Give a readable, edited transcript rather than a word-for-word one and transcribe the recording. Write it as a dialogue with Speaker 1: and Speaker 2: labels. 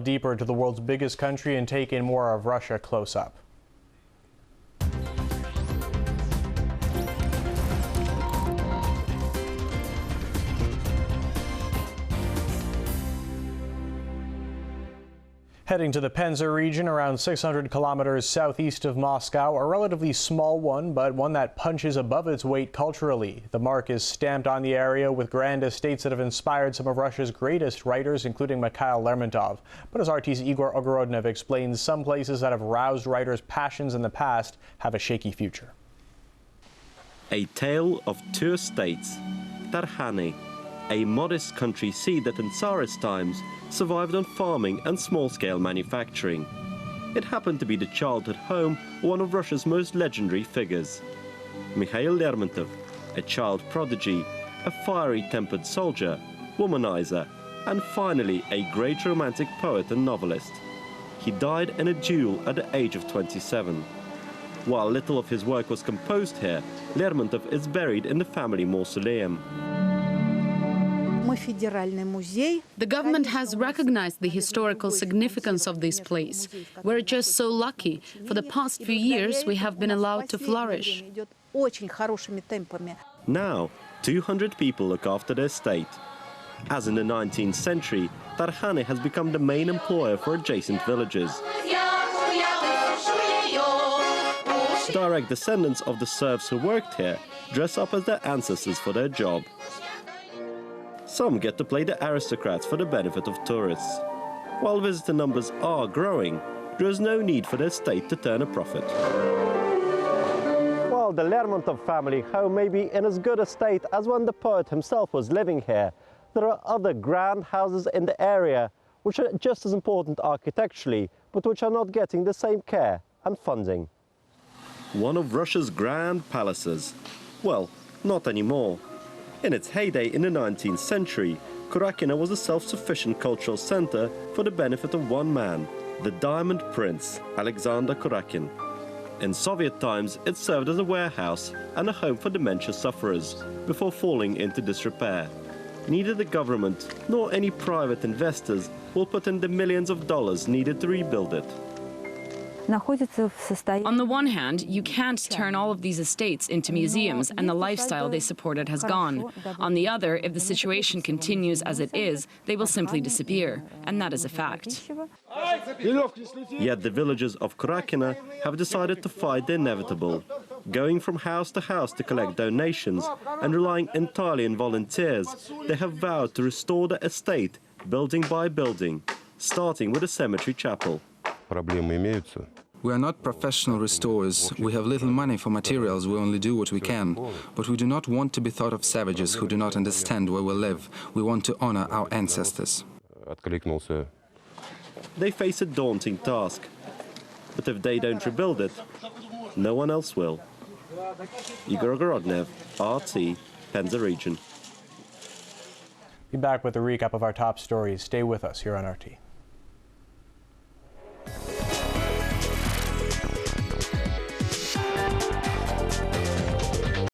Speaker 1: delve deeper into the world's biggest country and take in more of Russia close up. Heading to the Penza region, around 600 kilometers southeast of Moscow, a relatively small one, but one that punches above its weight culturally. The mark is stamped on the area with grand estates that have inspired some of Russia's greatest writers, including Mikhail Lermontov. But as RT's Igor Ogorodnev explains, some places that have roused writers' passions in the past have a shaky future.
Speaker 2: A tale of two estates. Tarhany, a modest country seat that in Tsarist times survived on farming and small-scale manufacturing. It happened to be the childhood home of one of Russia's most legendary figures, Mikhail Lermontov, a child prodigy, a fiery-tempered soldier, womanizer, and finally a great romantic poet and novelist. He died in a duel at the age of 27. While little of his work was composed here, Lermontov is buried in the family mausoleum.
Speaker 3: The government has recognized the historical significance of this place. We're just so lucky. For the past few years, we have been allowed to flourish.
Speaker 2: Now, 200 people look after the estate. As in the 19th century, Tarhany has become the main employer for adjacent villages. Direct descendants of the serfs who worked here dress up as their ancestors for their job. Some get to play the aristocrats for the benefit of tourists. While visitor numbers are growing, there is no need for the estate to turn a profit. While the Lermontov family home may be in as good a state as when the poet himself was living here, there are other grand houses in the area which are just as important architecturally, but which are not getting the same care and funding. One of Russia's grand palaces. Well, not anymore. In its heyday in the 19th century, Kurakhina was a self-sufficient cultural center for the benefit of one man, the Diamond Prince, Alexander Kurakhin. In Soviet times, it served as a warehouse and a home for dementia sufferers, before falling into disrepair. Neither the government nor any private investors will put in the millions of dollars needed to rebuild it.
Speaker 3: On the one hand, you can't turn all of these estates into museums and the lifestyle they supported has gone. On the other, if the situation continues as it is, they will simply disappear. And that is a fact.
Speaker 2: Yet the villagers of Kurakhina have decided to fight the inevitable, going from house to house to collect donations and relying entirely on volunteers. They have vowed to restore the estate, building by building, starting with a cemetery chapel.
Speaker 4: We are not professional restorers. We have little money for materials. We only do what we can. But we do not want to be thought of savages who do not understand where we live. We want to honor our ancestors.
Speaker 2: They face a daunting task. But if they don't rebuild it, no one else will. Igor Ogorodnev, RT, Penza region.
Speaker 1: Be back with a recap of our top stories. Stay with us here on RT.